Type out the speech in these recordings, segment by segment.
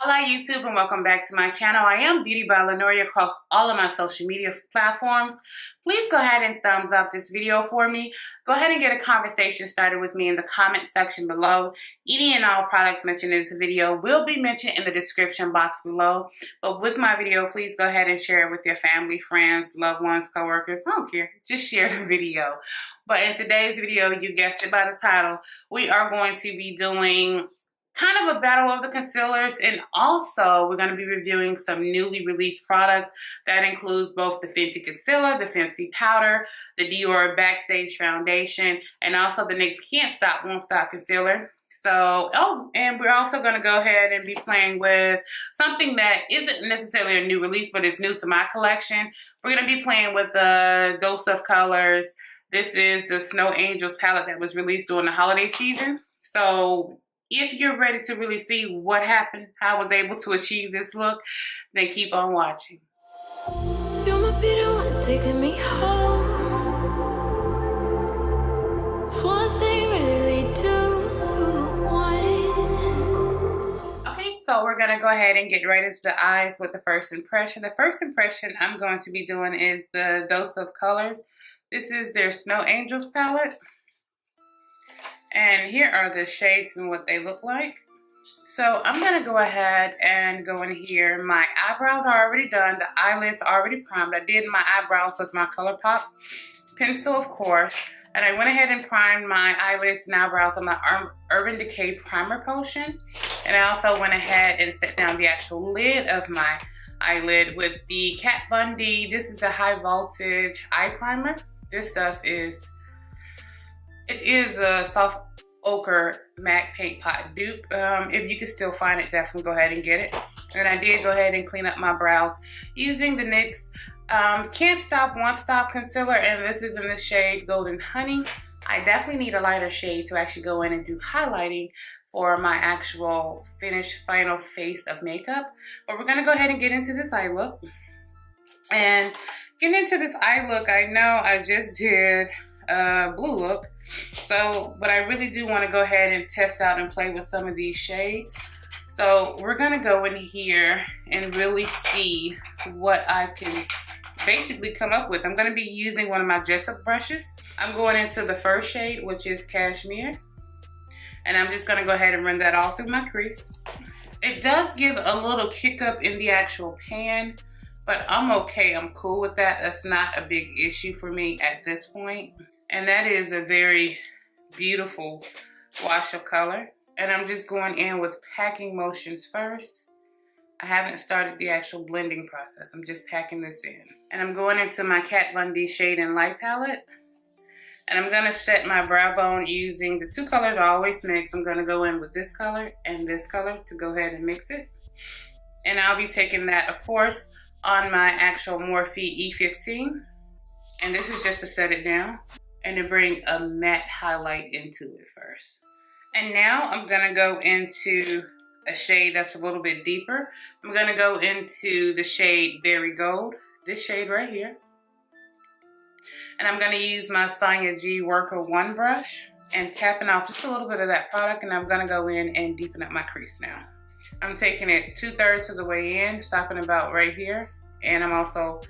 Hola YouTube and welcome back to my channel. I am BeautyByLinnoria across all of my social media platforms. Please go ahead and thumbs up this video for me. Go ahead and get a conversation started with me in the comment section below. Any and all products mentioned in this video will be mentioned in the description box below. But with my video, please go ahead and share it with your family, friends, loved ones, co-workers. I don't care. Just share the video. But in today's video, you guessed it by the title, we are going to be doing kind of a battle of the concealers, and also we're going to be reviewing some newly released products that includes both the Fenty concealer, the Fenty powder, the Dior backstage foundation, and also the NYX Can't Stop Won't Stop concealer. So, and we're also going to go ahead and be playing with something that isn't necessarily a new release, but it's new to my collection. We're going to be playing with the Dose of Colors. This is the Snow Angels palette that was released during the holiday season. So if you're ready to really see what happened, how I was able to achieve this look, then keep on watching. You're my bitter one, taking me home. One thing really lead to one. Okay, so we're gonna go ahead and get right into the eyes with the first impression. The first impression I'm going to be doing is the Dose of Colors. This is their Snow Angels palette. And here are the shades and what they look like. So I'm going to go ahead and go in here. My eyebrows are already done. The eyelids are already primed. I did my eyebrows with my ColourPop pencil, of course. And I went ahead and primed my eyelids and eyebrows on my Urban Decay Primer Potion. And I also went ahead and set down the actual lid of my eyelid with the Kat Von D. This is a high voltage eye primer. This stuff is... It is a soft ochre matte paint pot dupe. If you can still find it, definitely go ahead and get it. And I did go ahead and clean up my brows using the NYX Can't Stop Won't Stop concealer, and this is in the shade Golden Honey. I definitely need a lighter shade to actually go in and do highlighting for my actual finished final face of makeup. But we're gonna go ahead and get into this eye look. And getting into this eye look, I know I just did a blue look. So, but I really do want to go ahead and test out and play with some of these shades. So we're going to go in here and really see what I can basically come up with. I'm going to be using one of my Jessup brushes. I'm going into the first shade, which is Cashmere. And I'm just going to go ahead and run that all through my crease. It does give a little kick up in the actual pan, but I'm okay. I'm cool with that. That's not a big issue for me at this point. And that is a very beautiful wash of color. And I'm just going in with packing motions first. I haven't started the actual blending process. I'm just packing this in. And I'm going into my Kat Von D Shade and Light palette. And I'm gonna set my brow bone using the two colors I always mix. I'm gonna go in with this color and this color to go ahead and mix it. And I'll be taking that, of course, on my actual Morphe E15. And this is just to set it down and to bring a matte highlight into it first. And now I'm gonna go into a shade that's a little bit deeper. I'm gonna go into the shade Berry Gold, this shade right here. And I'm gonna use my Sonia G Worker 1 brush and tapping off just a little bit of that product, and I'm gonna go in and deepen up my crease now. I'm taking it 2/3 of the way in, stopping about right here, and I'm also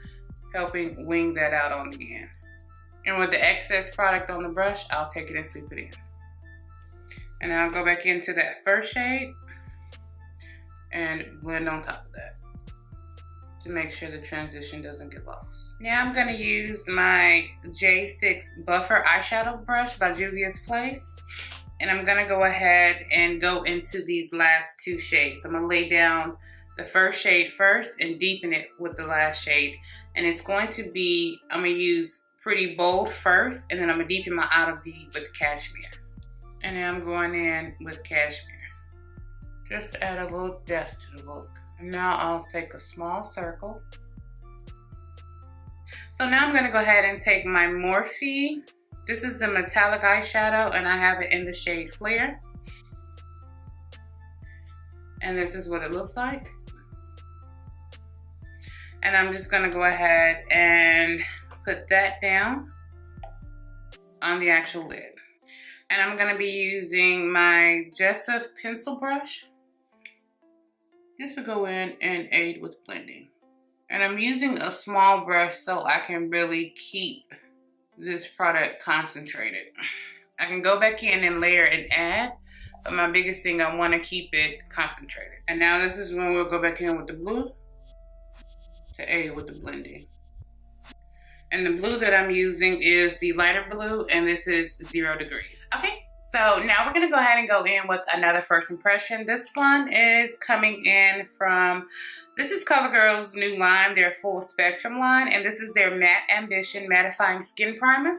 helping wing that out on the end. And with the excess product on the brush, I'll take it and sweep it in. And I'll go back into that first shade and blend on top of that to make sure the transition doesn't get lost. Now I'm gonna use my J6 Buffer eyeshadow brush by Juvia's Place. And I'm gonna go ahead and go into these last two shades. I'm gonna lay down the first shade first and deepen it with the last shade. And it's going to be, I'm gonna use Pretty Bold first, and then I'm gonna deepen my Outer V with Cashmere. And then I'm going in with Cashmere, just to add a little depth to the look. And now I'll take a small circle. So now I'm gonna go ahead and take my Morphe. This is the metallic eyeshadow, and I have it in the shade Flare. And this is what it looks like. And I'm just gonna go ahead and put that down on the actual lid. And I'm gonna be using my Jessup pencil brush just to go in and aid with blending. And I'm using a small brush so I can really keep this product concentrated. I can go back in and layer and add, but my biggest thing, I want to keep it concentrated. And now this is when we'll go back in with the blue to aid with the blending. And the blue that I'm using is the lighter blue, and this is 0 degrees. Okay, so now we're gonna go ahead and go in with another first impression. This one is coming in from, this is CoverGirl's new line, their Full Spectrum line, and this is their Matte Ambition Mattifying Skin Primer.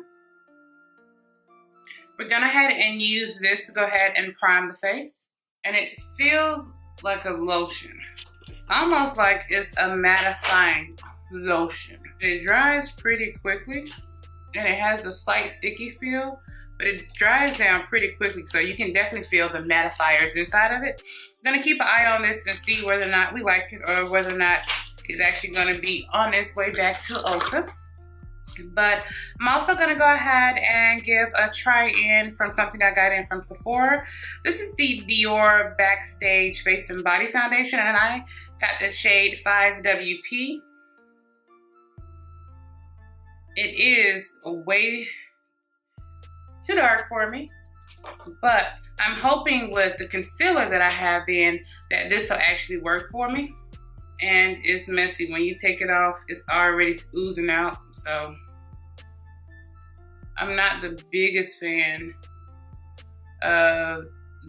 We're gonna head and use this to go ahead and prime the face. And it feels like a lotion. It's almost like it's a mattifying lotion. It dries pretty quickly and it has a slight sticky feel, but it dries down pretty quickly, so you can definitely feel the mattifiers inside of it. I'm gonna keep an eye on this and see whether or not we like it or whether or not it's actually gonna be on its way back to Ulta. But I'm also gonna go ahead and give a try in from something I got in from Sephora. This is the Dior Backstage Face and Body Foundation, and I got the shade 5WP. It is way too dark for me, but I'm hoping with the concealer that I have in that this will actually work for me. And it's messy. When you take it off, it's already oozing out, so I'm not the biggest fan of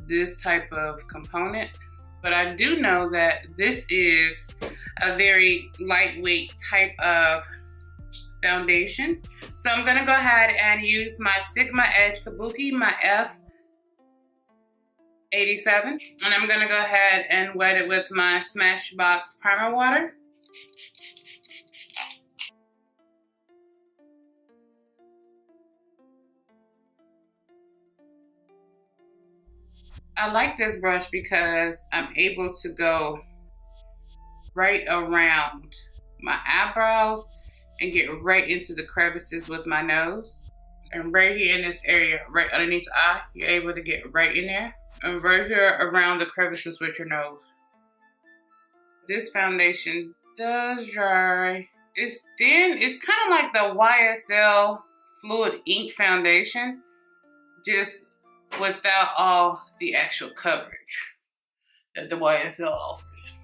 this type of component, but I do know that this is a very lightweight type of foundation. So I'm gonna go ahead and use my Sigma Edge Kabuki, my F87, and I'm gonna go ahead and wet it with my Smashbox primer water. I like this brush because I'm able to go right around my eyebrows and get right into the crevices with my nose. And right here in this area, right underneath the eye, you're able to get right in there. And right here around the crevices with your nose. This foundation does dry. It's thin. It's kind of like the YSL Fluid Ink Foundation, just without all the actual coverage that the YSL offers.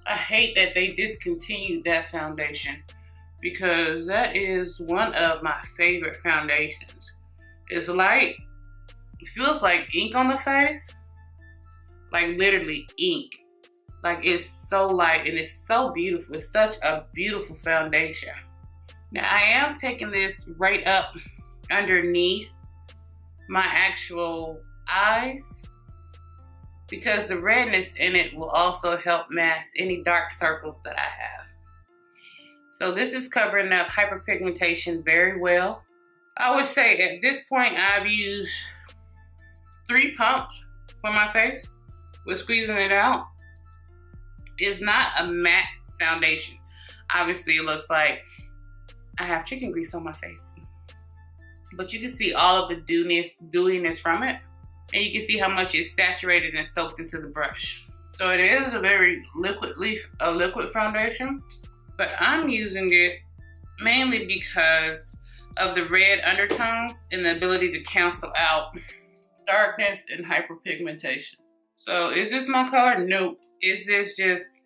I hate that they discontinued that foundation because that is one of my favorite foundations. It's light. It feels like ink on the face. Like literally ink. Like it's so light and it's so beautiful. It's such a beautiful foundation. Now I am taking this right up underneath my actual eyes because the redness in it will also help mask any dark circles that I have. So this is covering up hyperpigmentation very well. I would say at this point I've used 3 pumps for my face with squeezing it out. It's not a matte foundation. Obviously it looks like I have chicken grease on my face. But you can see all of the dewiness from it. And you can see how much it's saturated and soaked into the brush. So it is a very liquid foundation, but I'm using it mainly because of the red undertones and the ability to cancel out darkness and hyperpigmentation. So is this my color? Nope. Is this just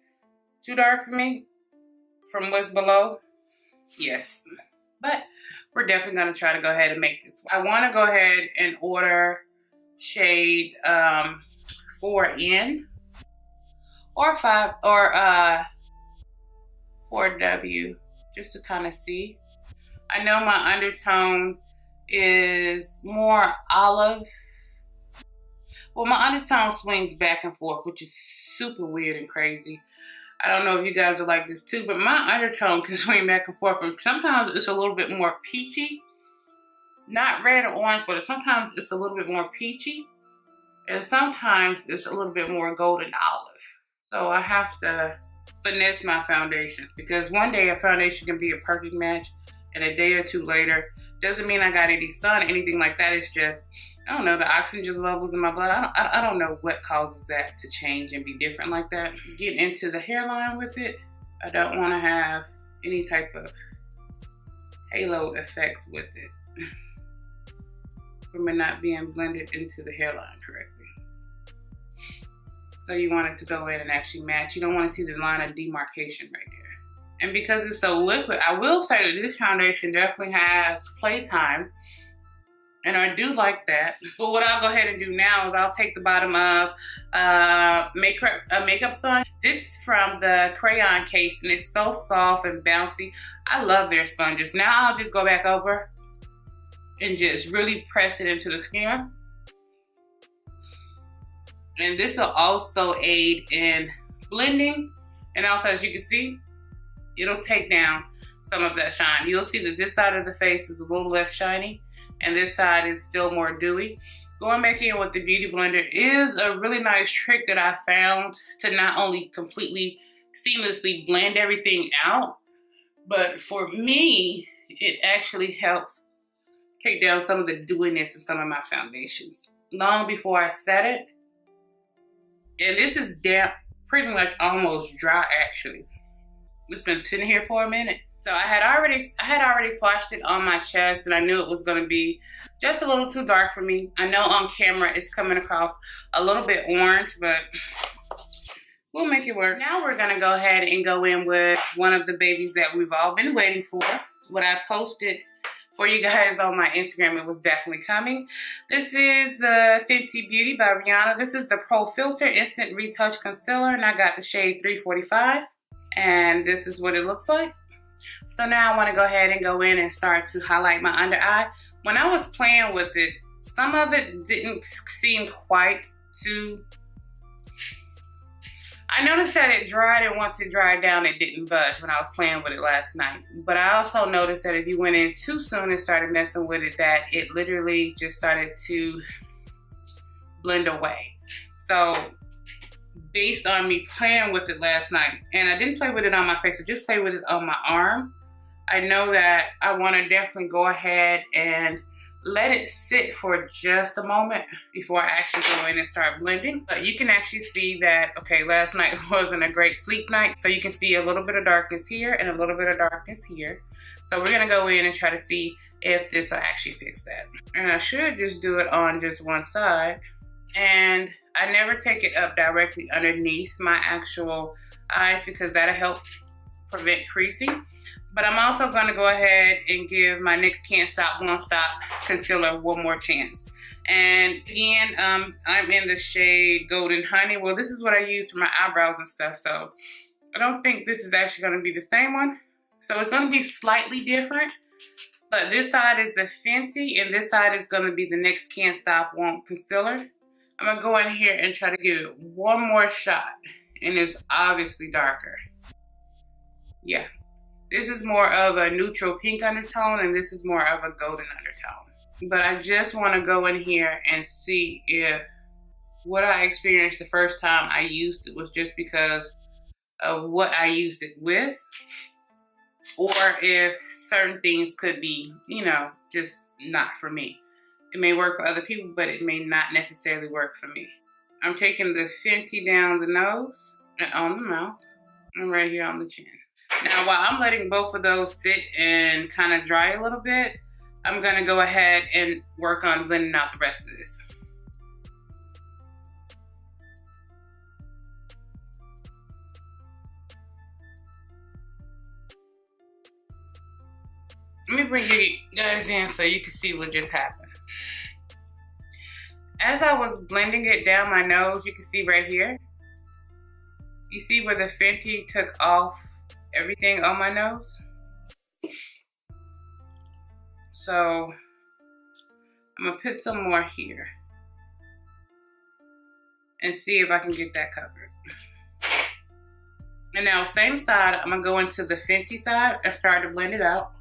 too dark for me from what's below? Yes. But we're definitely gonna try to go ahead and make this. I wanna go ahead and order shade 4N or 4W just to kind of see. I know my undertone is more olive. Well, my undertone swings back and forth, which is super weird and crazy. I don't know if you guys are like this too, but my undertone can swing back and forth. And sometimes it's a little bit more peachy. Not red or orange, but sometimes it's a little bit more peachy. And sometimes it's a little bit more golden olive. So I have to finesse my foundations because one day a foundation can be a perfect match and a day or two later, doesn't mean I got any sun or anything like that. It's just I don't know, the oxygen levels in my blood. I don't know what causes that to change and be different like that. Get into the hairline with it. I don't want to have any type of halo effect with it from it not being blended into the hairline correctly. So you want it to go in and actually match. You don't want to see the line of demarcation right there. And because it's so liquid, I will say that this foundation definitely has playtime. And I do like that. But what I'll go ahead and do now is I'll take the bottom of a makeup sponge. This is from the crayon case and it's so soft and bouncy. I love their sponges. Now I'll just go back over and just really press it into the skin. And this will also aid in blending. And also, as you can see, it'll take down some of that shine. You'll see that this side of the face is a little less shiny and this side is still more dewy. Going back in with the Beauty Blender is a really nice trick that I found to not only completely seamlessly blend everything out, but for me, it actually helps take down some of the dewiness in some of my foundations long before I set it. And this is damp, pretty much almost dry actually. It's been sitting here for a minute. So I had already swatched it on my chest and I knew it was gonna be just a little too dark for me. I know on camera it's coming across a little bit orange, but we'll make it work. Now we're gonna go ahead and go in with one of the babies that we've all been waiting for. What I posted for you guys on my Instagram, it was definitely coming. This is the Fenty Beauty by Rihana. This is the Pro Filtr Instant Retouch Concealer and I got the shade 345. And this is what it looks like. So now I want to go ahead and go in and start to highlight my under eye. When I was playing with it, some of it didn't seem quite too... I noticed that it dried, and once it dried down, it didn't budge when I was playing with it last night. But I also noticed that if you went in too soon and started messing with it, that it literally just started to blend away. So based on me playing with it last night, and I didn't play with it on my face, I just played with it on my arm, I know that I want to definitely go ahead and let it sit for just a moment before I actually go in and start blending. But you can actually see that, okay, last night wasn't a great sleep night, so you can see a little bit of darkness here and a little bit of darkness here. So we're gonna go in and try to see if this will actually fix that. And I should just do it on just one side. And I never take it up directly underneath my actual eyes because that'll help prevent creasing. But I'm also going to go ahead and give my NYX Can't Stop Won't Stop concealer one more chance. And again, I'm in the shade Golden Honey. Well, this is what I use for my eyebrows and stuff, so I don't think this is actually going to be the same one. So it's going to be slightly different. But this side is the Fenty, and this side is going to be the NYX Can't Stop Won't concealer. I'm going to go in here and try to give it one more shot. And it's obviously darker. Yeah. This is more of a neutral pink undertone, and this is more of a golden undertone. But I just want to go in here and see if what I experienced the first time I used it was just because of what I used it with, or if certain things could be, you know, just not for me. It may work for other people, but it may not necessarily work for me. I'm taking the Fenty down the nose and on the mouth and right here on the chin. Now, while I'm letting both of those sit and kind of dry a little bit, I'm gonna go ahead and work on blending out the rest of this. Let me bring you guys in so you can see what just happened. As I was blending it down my nose, you can see right here. You see where the Fenty took off everything on my nose? So I'm gonna put some more here and see if I can get that covered. And now same side, I'm gonna go into the Fenty side and start to blend it out.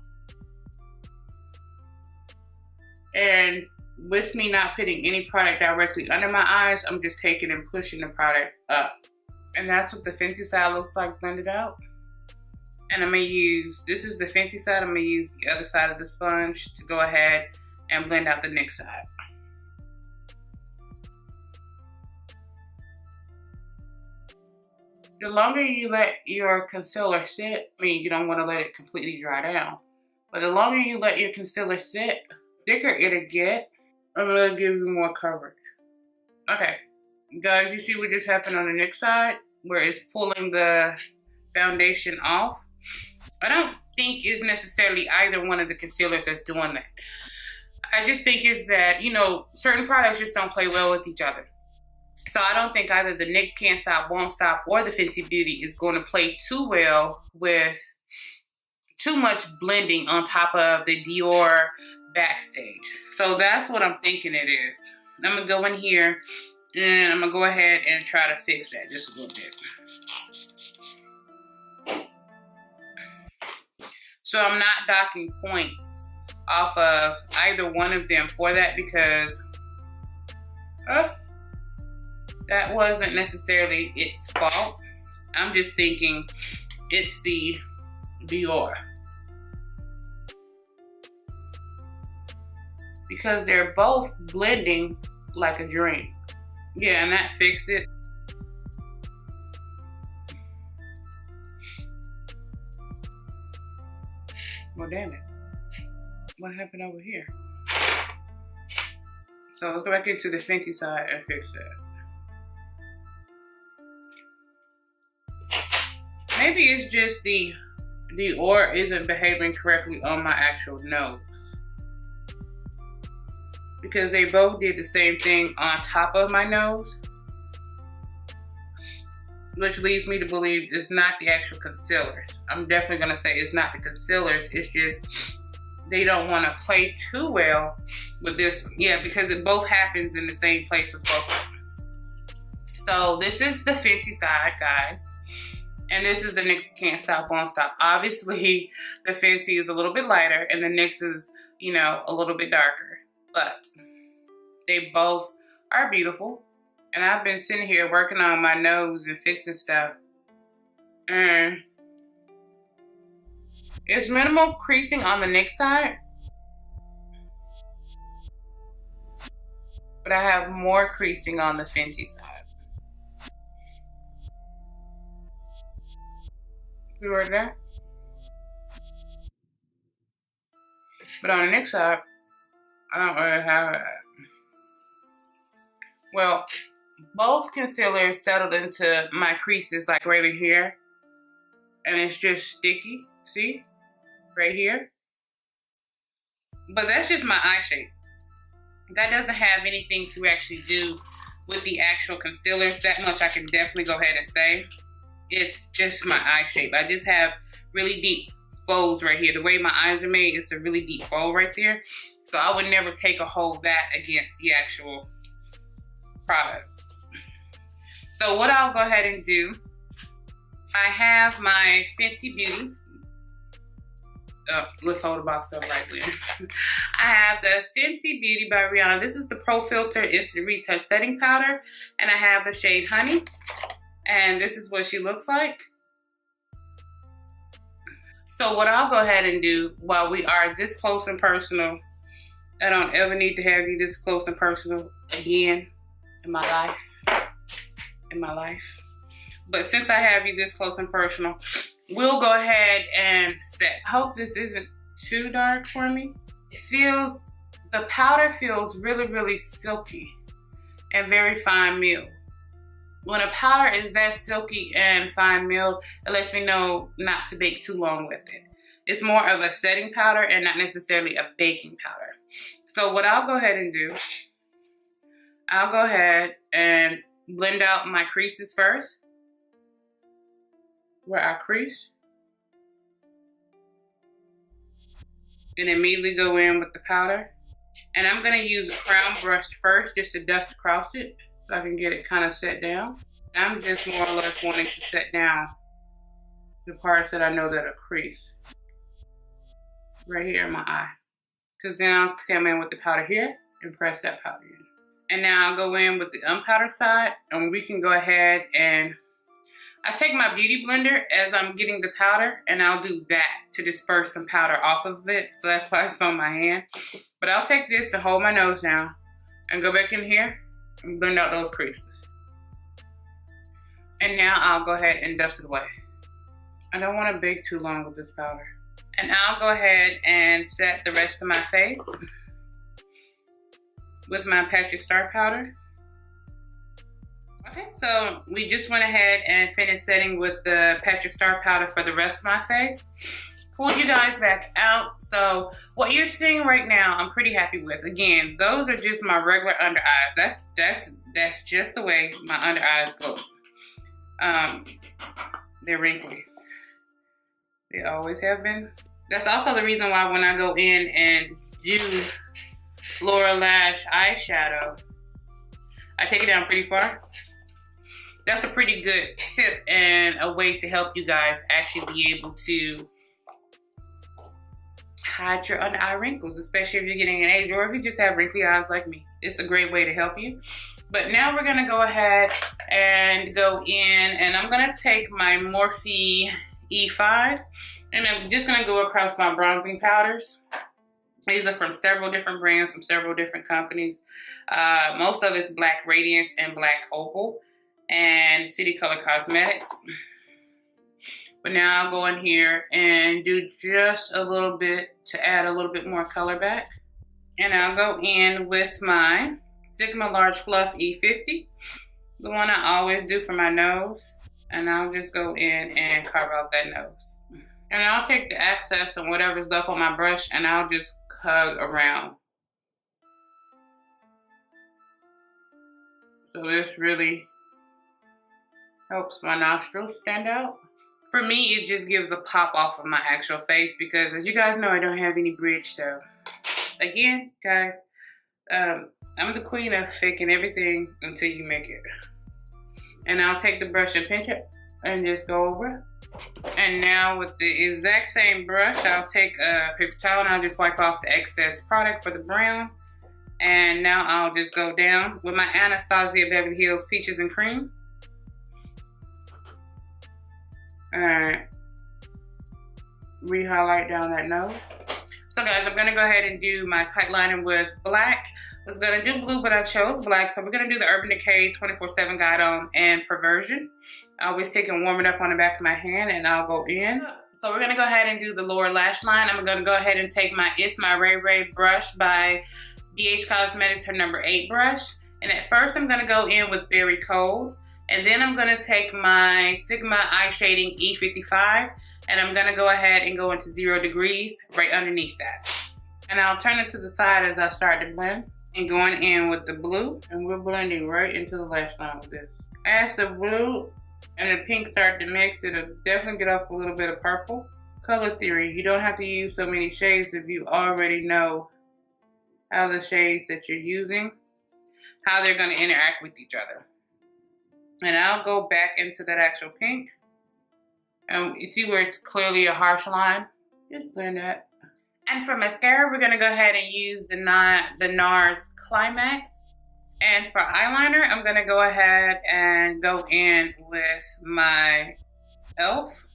And with me not putting any product directly under my eyes, I'm just taking and pushing the product up. And that's what the Fenty side looks like blended out. And I'm gonna use, this is the Fenty side, I'm gonna use the other side of the sponge to go ahead and blend out the NYX side. The longer you let your concealer sit, I mean, you don't want to let it completely dry down, but the longer you let your concealer sit, thicker it'll get, and it'll give you more coverage. Okay, guys, you see what just happened on the NYX side, where it's pulling the foundation off? I don't think it's necessarily either one of the concealers that's doing that. I just think it's that, you know, certain products just don't play well with each other. So I don't think either the NYX Can't Stop, Won't Stop or the Fenty Beauty is going to play too well with too much blending on top of the Dior Backstage. So that's what I'm thinking it is. I'm going to go in here and I'm going to go ahead and try to fix that just a little bit. So I'm not docking points off of either one of them for that because that wasn't necessarily its fault. I'm just thinking it's the Dior. Because they're both blending like a dream. Yeah, and that fixed it. Well, damn it. What happened over here? So let's go back into the Fenty side and fix that. Maybe it's just the Dior isn't behaving correctly on my actual nose. Because they both did the same thing on top of my nose. Which leads me to believe it's not the actual concealers. I'm definitely gonna say it's not the concealers. It's just they don't want to play too well with this one. Yeah, because it both happens in the same place with both of them. So this is the Fenty side, guys. And this is the NYX Can't Stop, Won't Stop. Obviously, the Fenty is a little bit lighter and the NYX is, you know, a little bit darker. But they both are beautiful. And I've been sitting here working on my nose and fixing stuff. And it's minimal creasing on the NYX side. But I have more creasing on the Fenty side. You heard that? But on the NYX side, I don't really have that. Well, both concealers settled into my creases like right in here. And it's just sticky, see? Right here. But that's just my eye shape. That doesn't have anything to actually do with the actual concealers. That much I can definitely go ahead and say. It's just my eye shape. I just have really deep folds right here. The way my eyes are made, it's a really deep fold right there. So I would never take a hold that against the actual product. So what I'll go ahead and do, I have my Fenty Beauty. Let's hold the box up right there. I have the Fenty Beauty by Rihana. This is the Pro Filter. It's the Retouch Setting Powder. And I have the shade Honey. And this is what she looks like. So what I'll go ahead and do while we are this close and personal, I don't ever need to have you this close and personal again in my life. But since I have you this close and personal, we'll go ahead and set. I hope this isn't too dark for me. The powder feels really, really silky and very fine milled. When a powder is that silky and fine milled, it lets me know not to bake too long with it. It's more of a setting powder and not necessarily a baking powder. So what I'll go ahead and do, I'll go ahead and blend out my creases first. Where I crease. And immediately go in with the powder. And I'm gonna use a crown brush first just to dust across it so I can get it kind of set down. I'm just more or less wanting to set down the parts that I know that are creased. Right here in my eye. Because then I'll come in with the powder here and press that powder in. And now I'll go in with the unpowdered side and we can go ahead and I take my beauty blender as I'm getting the powder and I'll do that to disperse some powder off of it. So that's why it's on my hand. But I'll take this and hold my nose down and go back in here and blend out those creases. And now I'll go ahead and dust it away. I don't want to bake too long with this powder. And I'll go ahead and set the rest of my face with my PATICK'S STARRR powder. Okay, so we just went ahead and finished setting with the PATICK'S STARRR powder for the rest of my face. Pulled you guys back out. So what you're seeing right now, I'm pretty happy with. Again, those are just my regular under eyes. That's just the way my under eyes look. They're wrinkly. They always have been. That's also the reason why when I go in and do Laura Lash eyeshadow, I take it down pretty far. That's a pretty good tip and a way to help you guys actually be able to hide your under eye wrinkles, especially if you're getting an age or if you just have wrinkly eyes like me. It's a great way to help you. But now we're gonna go ahead and go in, and I'm gonna take my Morphe E5, and I'm just gonna go across my bronzing powders. These are from several different brands, from several different companies. Most of it's Black Radiance and Black Opal and City Color Cosmetics. But now I'll go in here and do just a little bit to add a little bit more color back. And I'll go in with my Sigma Large Fluff E50, the one I always do for my nose. And I'll just go in and carve out that nose. And I'll take the excess and whatever's left on my brush and I'll just hug around. So this really helps my nostrils stand out. For me, it just gives a pop off of my actual face because as you guys know, I don't have any bridge. So again, guys, I'm the queen of faking everything until you make it. And I'll take the brush and pinch it and just go over it. And now with the exact same brush, I'll take a paper towel and I'll just wipe off the excess product for the brown. And now I'll just go down with my Anastasia Beverly Hills Peaches and Cream. And re-highlight down that nose. So guys, I'm gonna go ahead and do my tight liner with black. I was gonna do blue, but I chose black. So we're gonna do the Urban Decay 24/7 Guide On and Perversion. I always take and warm it up on the back of my hand and I'll go in. So we're gonna go ahead and do the lower lash line. I'm gonna go ahead and take my It's My Ray Ray brush by BH Cosmetics, her number 8 brush. And at first I'm gonna go in with Berry Cold. And then I'm gonna take my Sigma Eye Shading E55 and I'm gonna go ahead and go into 0 degrees right underneath that. And I'll turn it to the side as I start to blend. And going in with the blue, and we're blending right into the lash line with this. As the blue and the pink start to mix, it'll definitely get off a little bit of purple. Color theory, you don't have to use so many shades if you already know how the shades that you're using, how they're gonna interact with each other. And I'll go back into that actual pink. And you see where it's clearly a harsh line? Just blend that. And for mascara, we're gonna go ahead and use the Nars Climax. And for eyeliner, I'm gonna go ahead and go in with my e.l.f.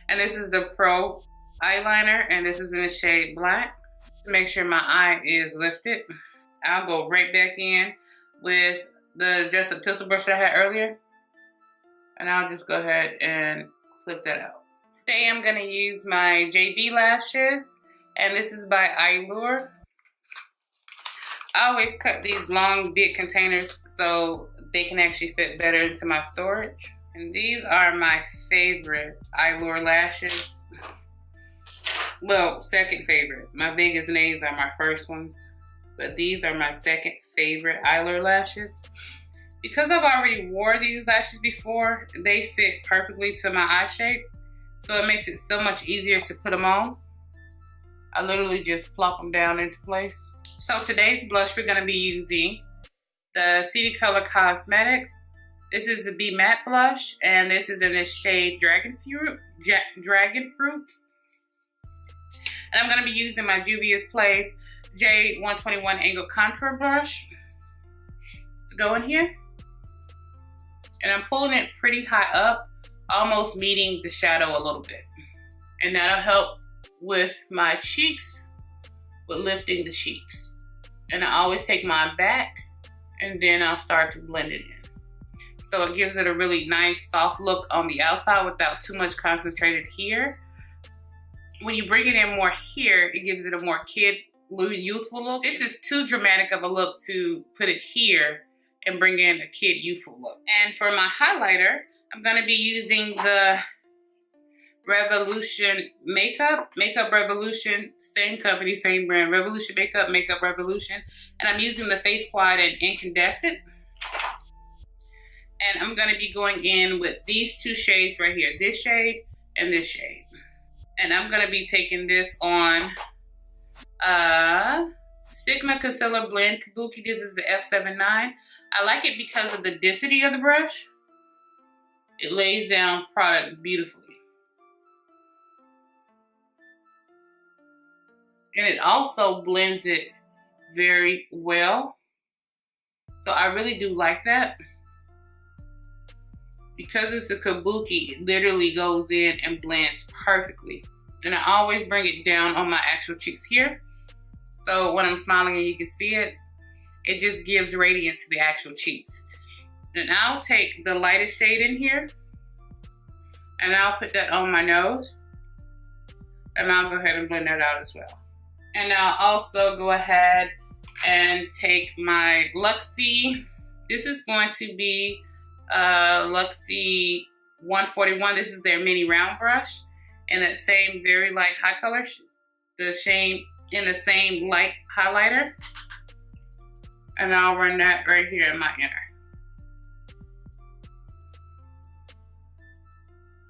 And this is the Pro eyeliner, and this is in the shade Black. To make sure my eye is lifted, I'll go right back in with the just a pencil brush that I had earlier. And I'll just go ahead and flip that out. Today I'm gonna use my JB lashes, and this is by Allure. I always cut these long, big containers so they can actually fit better into my storage. And these are my favorite Allure lashes. Well, second favorite. My biggest names are my first ones, but these are my second favorite Allure lashes. Because I've already wore these lashes before, they fit perfectly to my eye shape. So it makes it so much easier to put them on. I literally just plop them down into place. So today's blush, we're gonna be using the City Color Cosmetics. This is the Be Matte blush, and this is in the shade Dragon Fruit. And I'm gonna be using my Juvia's Place J121 Angle Contour Brush to go in here. And I'm pulling it pretty high up, almost meeting the shadow a little bit. And that'll help with my cheeks, with lifting the cheeks. And I always take mine back and then I'll start to blend it in. So it gives it a really nice soft look on the outside without too much concentrated here. When you bring it in more here, it gives it a more youthful look. This is too dramatic of a look to put it here and bring in a kid youthful look. And for my highlighter, I'm gonna be using the Revolution Makeup Revolution, same company, same brand, Revolution Makeup Revolution. And I'm using the Face Quad and Incandescent. And I'm gonna be going in with these two shades right here, this shade and this shade. And I'm gonna be taking this on Sigma Concealer Blend Kabuki. This is the F79. I like it because of the density of the brush. It lays down product beautifully. And it also blends it very well. So I really do like that. Because it's a kabuki, it literally goes in and blends perfectly. And I always bring it down on my actual cheeks here. So when I'm smiling and you can see it, it just gives radiance to the actual cheeks. And I'll take the lightest shade in here and I'll put that on my nose. And I'll go ahead and blend that out as well. And I'll also go ahead and take my Luxie. This is going to be Luxie 141. This is their mini round brush. And that same very light high color, the shade in the same light highlighter. And I'll run that right here in my inner.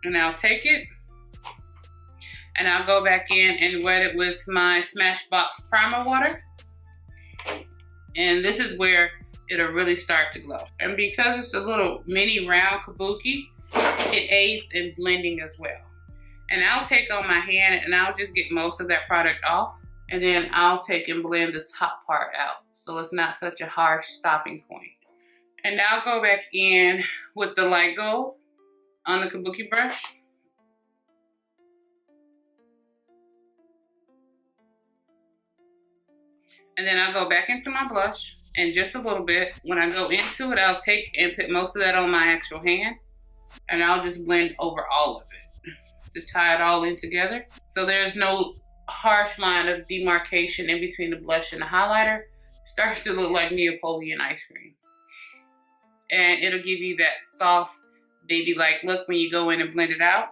And I'll take it and I'll go back in and wet it with my Smashbox primer water. And this is where it'll really start to glow. And because it's a little mini round kabuki, it aids in blending as well. And I'll take on my hand and I'll just get most of that product off. And then I'll take and blend the top part out, so it's not such a harsh stopping point. And I'll go back in with the light gold on the kabuki brush. And then I'll go back into my blush and just a little bit. When I go into it, I'll take and put most of that on my actual hand. And I'll just blend over all of it to tie it all in together. So there's no harsh line of demarcation in between the blush and the highlighter. It starts to look like Neapolitan ice cream. And it'll give you that soft, baby-like look when you go in and blend it out.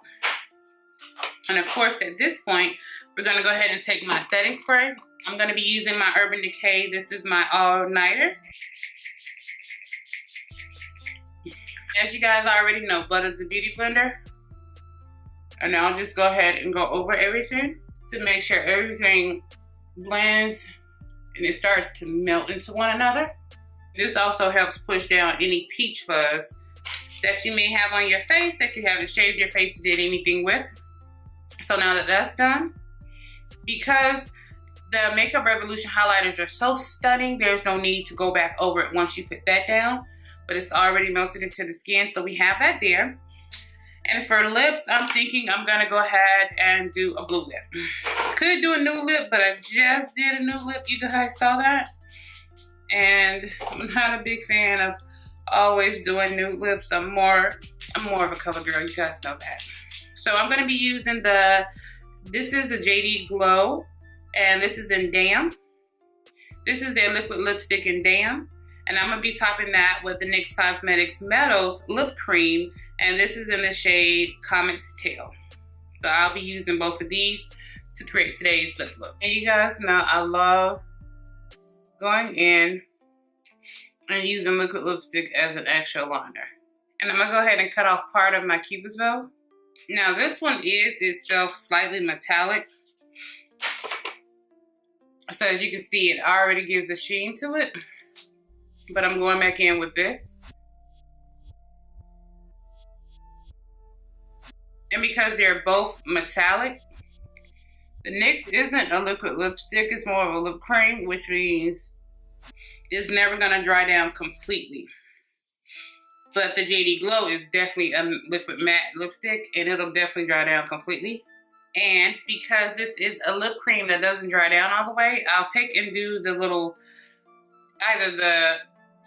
And of course, at this point, we're gonna go ahead and take my setting spray. I'm gonna be using my Urban Decay. This is my all-nighter. As you guys already know, Butter's the beauty blender. And I'll just go ahead and go over everything to make sure everything blends and it starts to melt into one another. This also helps push down any peach fuzz that you may have on your face that you haven't shaved your face or did anything with. So now that that's done, because the Makeup Revolution highlighters are so stunning, there's no need to go back over it once you put that down, but it's already melted into the skin, so we have that there. And for lips, I'm thinking I'm gonna go ahead and do a blue lip. Could do a nude lip, but I just did a nude lip. You guys saw that? And I'm not a big fan of always doing nude lips. I'm more of a cover girl, you guys know that. So I'm gonna be using this is the JD Glow, and this is in Damn. This is their liquid lipstick in Damn. And I'm gonna be topping that with the NYX Cosmetics Metals Lip Cream, and this is in the shade Comet's Tail. So I'll be using both of these to create today's lip look. And you guys know I love going in and using liquid lipstick as an actual liner. And I'm gonna go ahead and cut off part of my Cupid's bow. Now this one is itself slightly metallic. So as you can see, it already gives a sheen to it. But I'm going back in with this. And because they're both metallic, the NYX isn't a liquid lipstick, it's more of a lip cream, which means it's never gonna dry down completely. But the JD Glow is definitely a liquid matte lipstick, and it'll definitely dry down completely. And because this is a lip cream that doesn't dry down all the way, I'll take and do the little, either the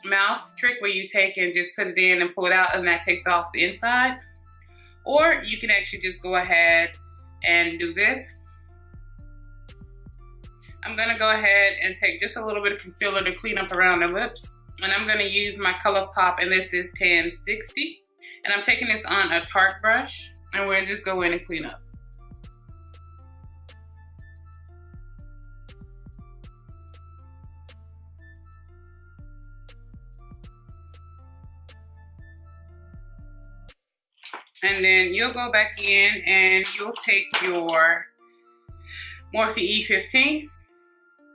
mouth trick where you take and just put it in and pull it out, and that takes off the inside. Or you can actually just go ahead and do this. I'm gonna go ahead and take just a little bit of concealer to clean up around the lips. And I'm gonna use my ColourPop, and this is 1060. And I'm taking this on a Tarte brush, and we'll just go in and clean up. And then you'll go back in and you'll take your Morphe E15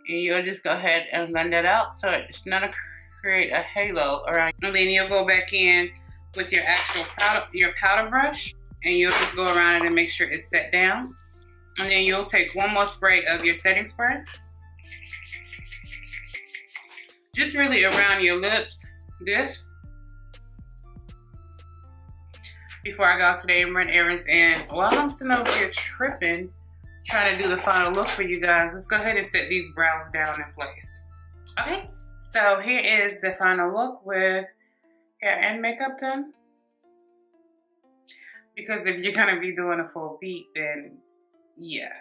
and you'll just go ahead and blend that out so it's not gonna create a halo around. And then you'll go back in with your actual powder brush, and you'll just go around it and make sure it's set down. And then you'll take one more spray of your setting spray, just really around your lips, this. Before I go out today and run errands, and while I'm sitting over here tripping, trying to do the final look for you guys, let's go ahead and set these brows down in place. Okay, so here is the final look with hair and makeup done. Because if you're gonna be doing a full beat, then yeah,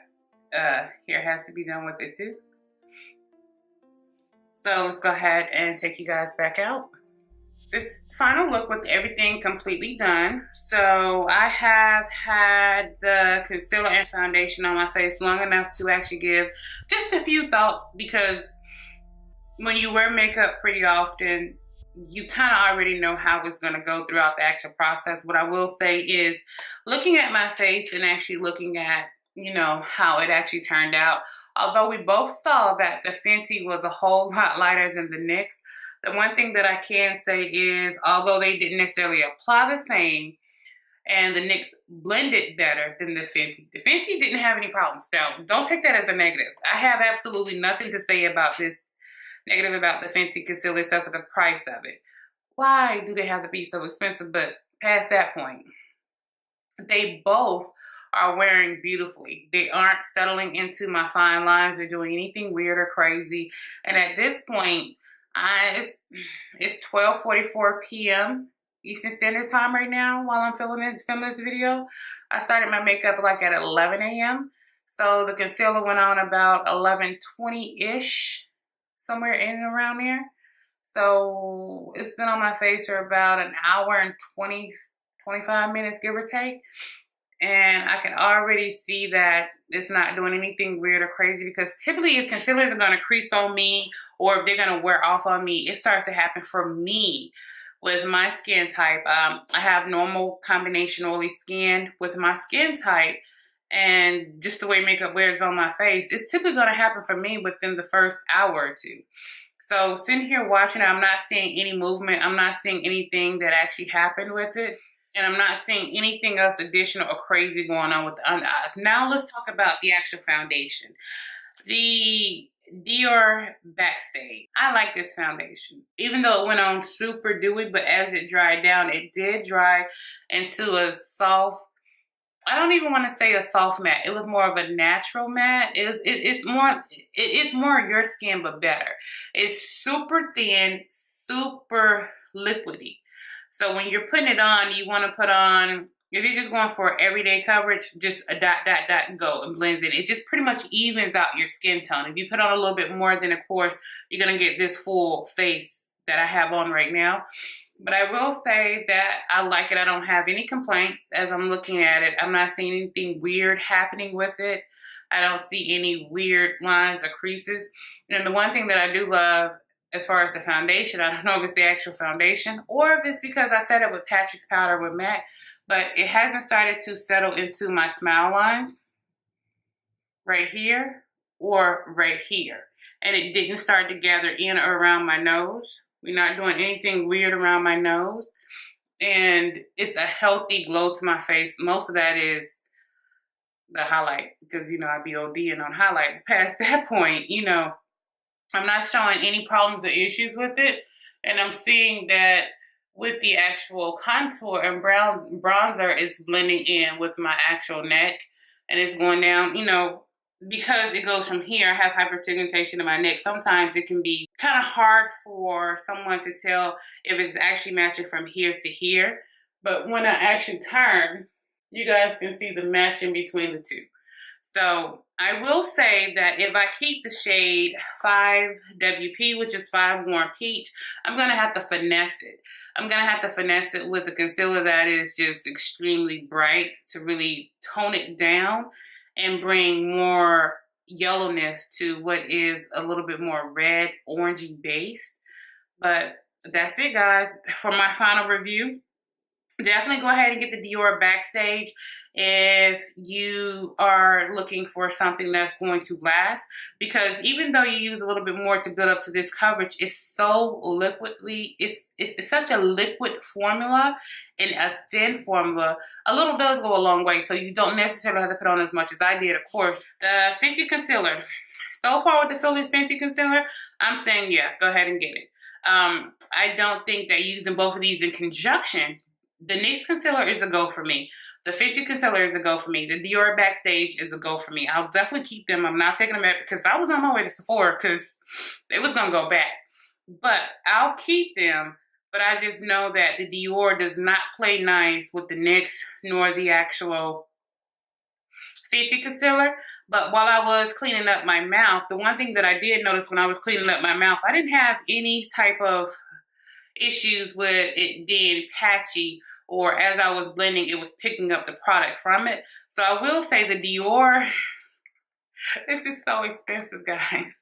hair has to be done with it too. So let's go ahead and take you guys back out. This final look with everything completely done. So I have had the concealer and foundation on my face long enough to actually give just a few thoughts, because when you wear makeup pretty often, you kind of already know how it's going to go throughout the actual process. What I will say is, looking at my face and actually looking at, you know, how it actually turned out, although we both saw that the Fenty was a whole lot lighter than the NYX, the one thing that I can say is, although they didn't necessarily apply the same and the NYX blended better than the Fenty didn't have any problems. Now, don't take that as a negative. I have absolutely nothing to say about this negative about the Fenty concealer except for the price of it. Why do they have to be so expensive? But past that point, they both are wearing beautifully. They aren't settling into my fine lines or doing anything weird or crazy. And at this point, it's 12:44 p.m. Eastern Standard Time right now while I'm filming this video. I started my makeup like at 11 a.m. So the concealer went on about 11:20-ish, somewhere in and around there. So it's been on my face for about an hour and 25 minutes, give or take. And I can already see that it's not doing anything weird or crazy, because typically if concealers are going to crease on me or if they're going to wear off on me, it starts to happen for me with my skin type. I have normal combination oily skin with my skin type, and just the way makeup wears on my face, it's typically going to happen for me within the first hour or two. So sitting here watching it, I'm not seeing any movement. I'm not seeing anything that actually happened with it. And I'm not seeing anything else additional or crazy going on with the under eyes. Now let's talk about the actual foundation. The Dior Backstage. I like this foundation. Even though it went on super dewy, but as it dried down, it did dry into a soft, I don't even want to say a soft matte. It was more of a natural matte. It's more your skin, but better. It's super thin, super liquidy. So when you're putting it on, you want to put on, if you're just going for everyday coverage, just a dot, and go, and blends in. It just pretty much evens out your skin tone. If you put on a little bit more, then of course, you're going to get this full face that I have on right now. But I will say that I like it. I don't have any complaints as I'm looking at it. I'm not seeing anything weird happening with it. I don't see any weird lines or creases. And the one thing that I do love, as far as the foundation, I don't know if it's the actual foundation or if it's because I set it with PATICK'S powder with MAC, but it hasn't started to settle into my smile lines right here or right here. And it didn't start to gather in or around my nose. We're not doing anything weird around my nose. And it's a healthy glow to my face. Most of that is the highlight, because, you know, I be ODing on highlight. Past that point, you know, I'm not showing any problems or issues with it. And I'm seeing that with the actual contour and bronzer, it's blending in with my actual neck. And it's going down, you know, because it goes from here, I have hyperpigmentation in my neck. Sometimes it can be kind of hard for someone to tell if it's actually matching from here to here. But when I actually turn, you guys can see the matching between the two. So I will say that if I keep the shade 5WP, which is 5 Warm Peach, I'm going to have to finesse it. I'm going to have to finesse it with a concealer that is just extremely bright to really tone it down and bring more yellowness to what is a little bit more red, orangey based. But that's it, guys, for my final review. Definitely go ahead and get the Dior Backstage if you are looking for something that's going to last, because even though you use a little bit more to build up to this coverage, it's so liquidly, it's such a liquid formula and a thin formula. A little does go a long way, so you don't necessarily have to put on as much as I did, of course. The Fenty concealer. So far with the Fenty concealer, I'm saying, yeah, go ahead and get it. I don't think that using both of these in conjunction, the NYX concealer is a go for me. The Fenty concealer is a go for me. The Dior Backstage is a go for me. I'll definitely keep them. I'm not taking them back because I was on my way to Sephora because it was going to go bad. But I'll keep them. But I just know that the Dior does not play nice with the NYX nor the actual Fenty concealer. But while I was cleaning up my mouth, the one thing that I did notice when I was cleaning up my mouth, I didn't have any type of issues with it being patchy, or as I was blending, it was picking up the product from it. So I will say the Dior, this is so expensive, guys.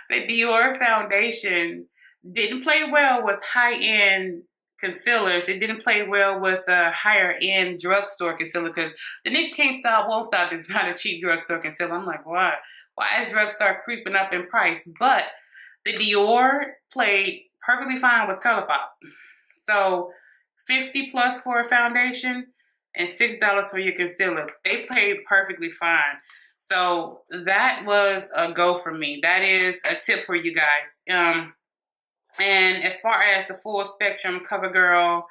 The Dior foundation didn't play well with high-end concealers. It didn't play well with a higher-end drugstore concealer, because the NYX Can't Stop, Won't Stop is not a cheap drugstore concealer. I'm like, why? Why is drugstore creeping up in price? But the Dior played perfectly fine with ColourPop. So $50 plus for a foundation and $6 for your concealer. They played perfectly fine. So that was a go for me. That is a tip for you guys. And as far as the Full Spectrum CoverGirl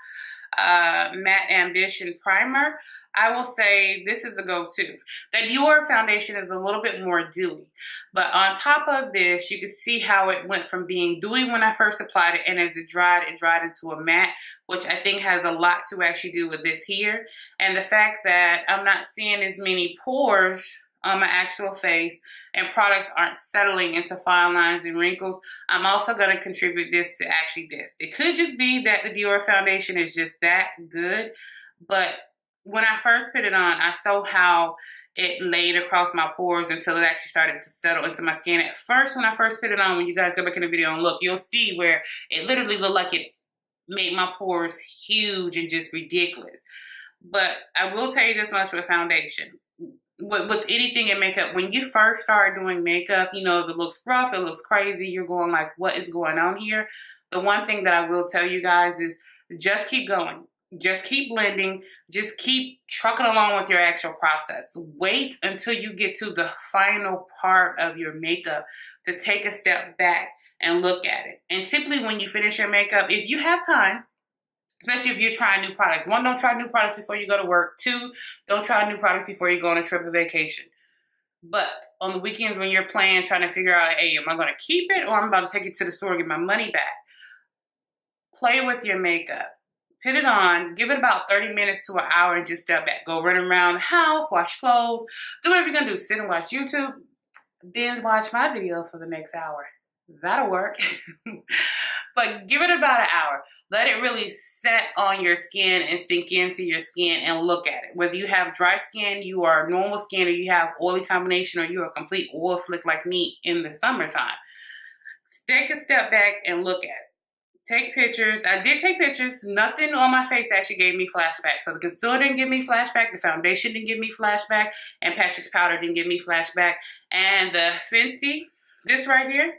Matte Ambition Primer, I will say this is a go-to. The Dior foundation is a little bit more dewy. But on top of this, you can see how it went from being dewy when I first applied it, and as it dried into a matte, which I think has a lot to actually do with this here. And the fact that I'm not seeing as many pores on my actual face and products aren't settling into fine lines and wrinkles, I'm also going to contribute this to actually this. It could just be that the Dior foundation is just that good, but when I first put it on, I saw how it laid across my pores until it actually started to settle into my skin. At first, when I first put it on, when you guys go back in the video and look, you'll see where it literally looked like it made my pores huge and just ridiculous. But I will tell you this much with foundation. With anything in makeup, when you first start doing makeup, you know, if it looks rough, it looks crazy, you're going like, what is going on here? The one thing that I will tell you guys is just keep going. Just keep blending. Just keep trucking along with your actual process. Wait until you get to the final part of your makeup to take a step back and look at it. And typically when you finish your makeup, if you have time, especially if you're trying new products. 1, don't try new products before you go to work. 2, don't try new products before you go on a trip or vacation. But on the weekends when you're playing, trying to figure out, hey, am I going to keep it or I'm about to take it to the store and get my money back? Play with your makeup. Put it on. Give it about 30 minutes to an hour and just step back. Go run around the house, wash clothes, do whatever you're going to do. Sit and watch YouTube. Binge watch my videos for the next hour. That'll work. But give it about an hour. Let it really set on your skin and sink into your skin and look at it. Whether you have dry skin, you are normal skin, or you have oily combination, or you're a complete oil slick like me in the summertime. Take a step back and look at it. Take pictures. I did take pictures. Nothing on my face actually gave me flashback. So the concealer didn't give me flashback. The foundation didn't give me flashback. And PATICK'S powder didn't give me flashback. And the Fenty, this right here,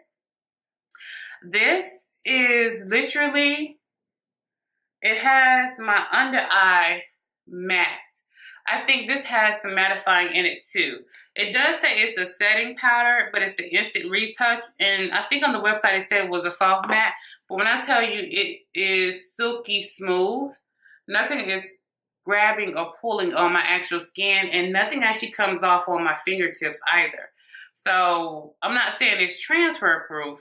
this is literally, it has my under eye matte. I think this has some mattifying in it too. It does say it's a setting powder, but it's an instant retouch. And I think on the website it said it was a soft matte. But when I tell you it is silky smooth, nothing is grabbing or pulling on my actual skin, and nothing actually comes off on my fingertips either. So I'm not saying it's transfer proof.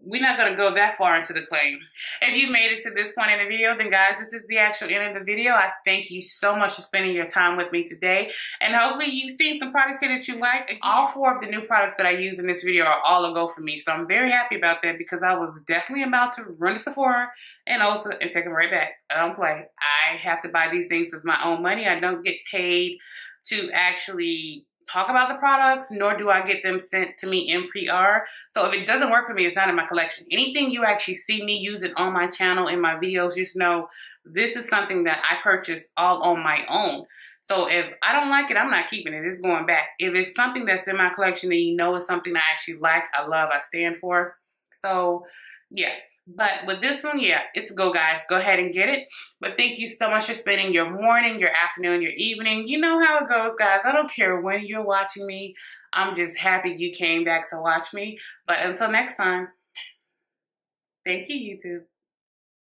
We're not going to go that far into the claim. If you've made it to this point in the video, then guys, this is the actual end of the video. I thank you so much for spending your time with me today. And hopefully you've seen some products here that you like. All 4 of the new products that I use in this video are all a go for me. So I'm very happy about that because I was definitely about to run to Sephora and Ulta and take them right back. I don't play. I have to buy these things with my own money. I don't get paid to actually talk about the products, nor do I get them sent to me in pre-R. So if it doesn't work for me, it's not in my collection. Anything you actually see me using on my channel, in my videos, just know this is something that I purchased all on my own. So if I don't like it, I'm not keeping it. It's going back. If it's something that's in my collection and you know it's something I actually like, I love, I stand for. So yeah. But with this one, yeah, it's a go, guys. Go ahead and get it. But thank you so much for spending your morning, your afternoon, your evening. You know how it goes, guys. I don't care when you're watching me. I'm just happy you came back to watch me. But until next time, thank you, YouTube.